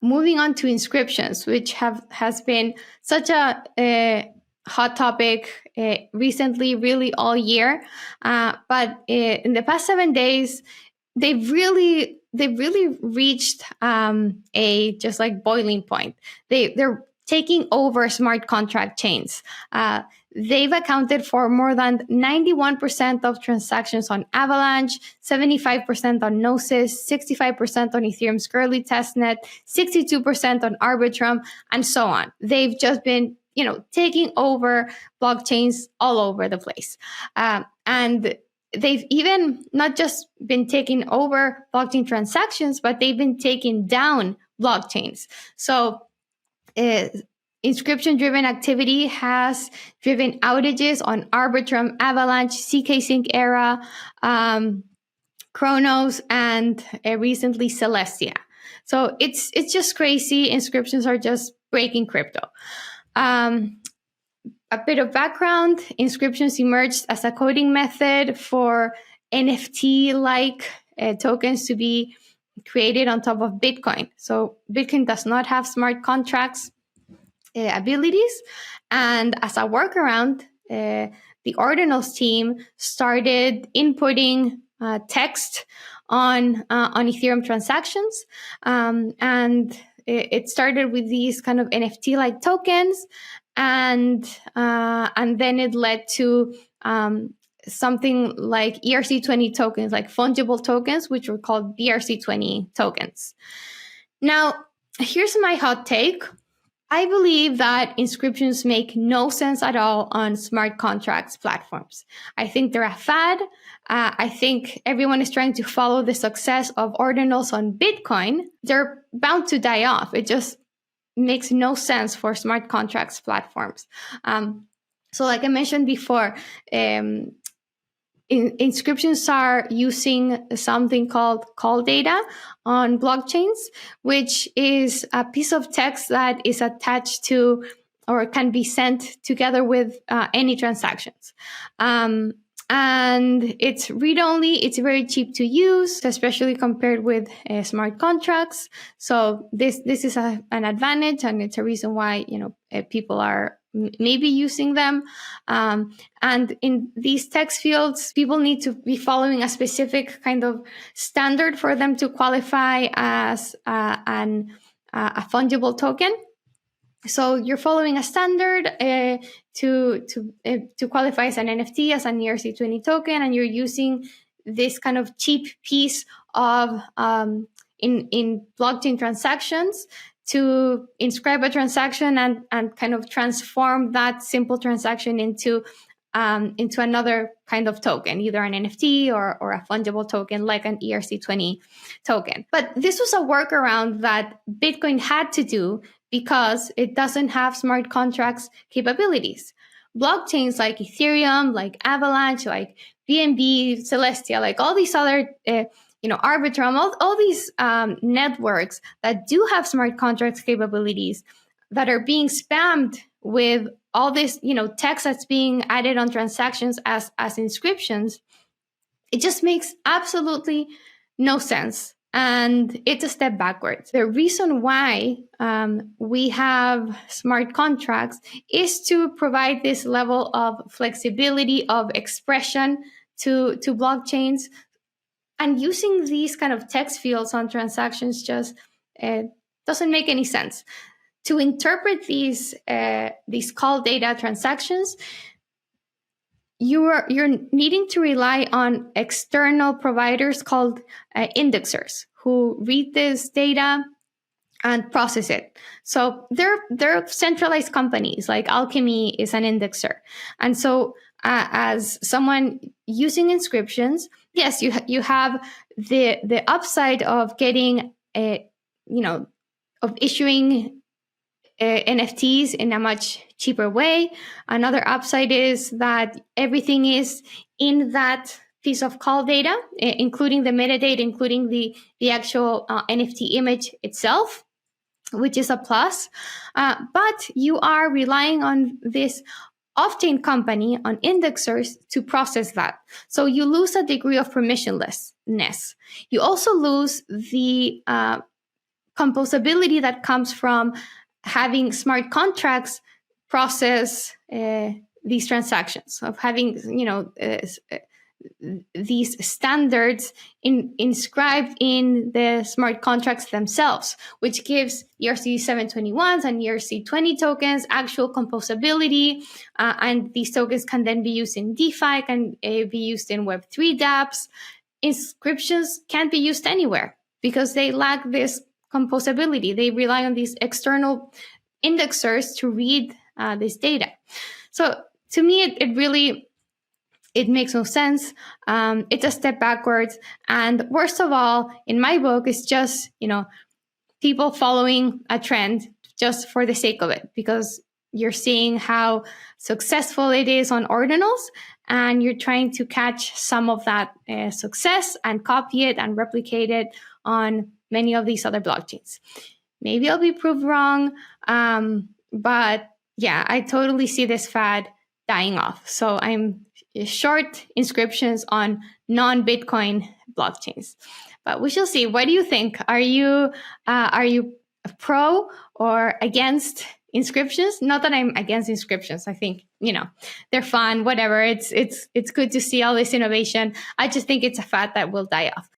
moving on to inscriptions, which has been such a hot topic recently, really all year. But in the past 7 days, they've really reached a just like boiling point. They're taking over smart contract chains. They've accounted for more than 91% of transactions on Avalanche, 75% on Gnosis, 65% on Ethereum's Curly testnet, 62% on Arbitrum, and so on. They've just been, taking over blockchains all over the place. And they've even not just been taking over blockchain transactions, but they've been taking down blockchains. So inscription-driven activity has driven outages on Arbitrum, Avalanche, zkSync Era, Chronos, and recently Celestia. So it's just crazy. Inscriptions are just breaking crypto. A bit of background: inscriptions emerged as a coding method for NFT-like tokens to be created on top of Bitcoin. So Bitcoin does not have smart contracts abilities. And as a workaround, the Ordinals team started inputting text on Ethereum transactions. And it started with these kind of NFT-like tokens. And then it led to something like ERC20 tokens, like fungible tokens, which were called BRC20 tokens. Now, here's my hot take. I believe that inscriptions make no sense at all on smart contracts platforms. I think they're a fad. I think everyone is trying to follow the success of ordinals on Bitcoin. They're bound to die off. It just makes no sense for smart contracts platforms. So like I mentioned before, inscriptions are using something called call data on blockchains, which is a piece of text that is attached to or can be sent together with any transactions. And it's read-only. It's very cheap to use, especially compared with smart contracts. So this is an advantage, and it's a reason why people are maybe using them. And in these text fields, people need to be following a specific kind of standard for them to qualify as a fungible token. So you're following a standard to qualify as an NFT, as an ERC20 token, and you're using this kind of cheap piece of in blockchain transactions to inscribe a transaction and kind of transform that simple transaction into another kind of token, either an NFT or a fungible token like an ERC20 token. But this was a workaround that Bitcoin had to do because it doesn't have smart contracts capabilities. Blockchains like Ethereum, like Avalanche, like BNB, Celestia, like all these other Arbitrum, all these networks that do have smart contracts capabilities that are being spammed with all this, text that's being added on transactions as inscriptions. It just makes absolutely no sense. And it's a step backwards. The reason why we have smart contracts is to provide this level of flexibility of expression to blockchains. And using these kind of text fields on transactions just doesn't make any sense. To interpret these call data transactions, you're needing to rely on external providers called indexers who read this data and process it. So they're centralized companies, like Alchemy is an indexer. And so as someone using inscriptions, yes, you have the upside of getting of issuing NFTs in a much cheaper way. Another upside is that everything is in that piece of call data, including the metadata, including the actual NFT image itself, which is a plus. But you are relying on this off-chain company, on indexers, to process that. So you lose a degree of permissionlessness. You also lose the composability that comes from having smart contracts process these transactions, of having, these standards inscribed in the smart contracts themselves, which gives ERC-721s and ERC-20 tokens actual composability. And these tokens can then be used in DeFi, can be used in Web3 dApps. Inscriptions can't be used anywhere because they lack this composability. They rely on these external indexers to read this data. So to me, it really makes no sense. It's a step backwards. And worst of all, in my book, it's just, people following a trend just for the sake of it, because you're seeing how successful it is on ordinals, and you're trying to catch some of that success and copy it and replicate it on many of these other blockchains. Maybe I'll be proved wrong, but yeah, I totally see this fad dying off. So I'm short inscriptions on non-Bitcoin blockchains. But we shall see. What do you think? Are you pro or against inscriptions? Not that I'm against inscriptions. I think, they're fun, whatever. It's good to see all this innovation. I just think it's a fad that will die off.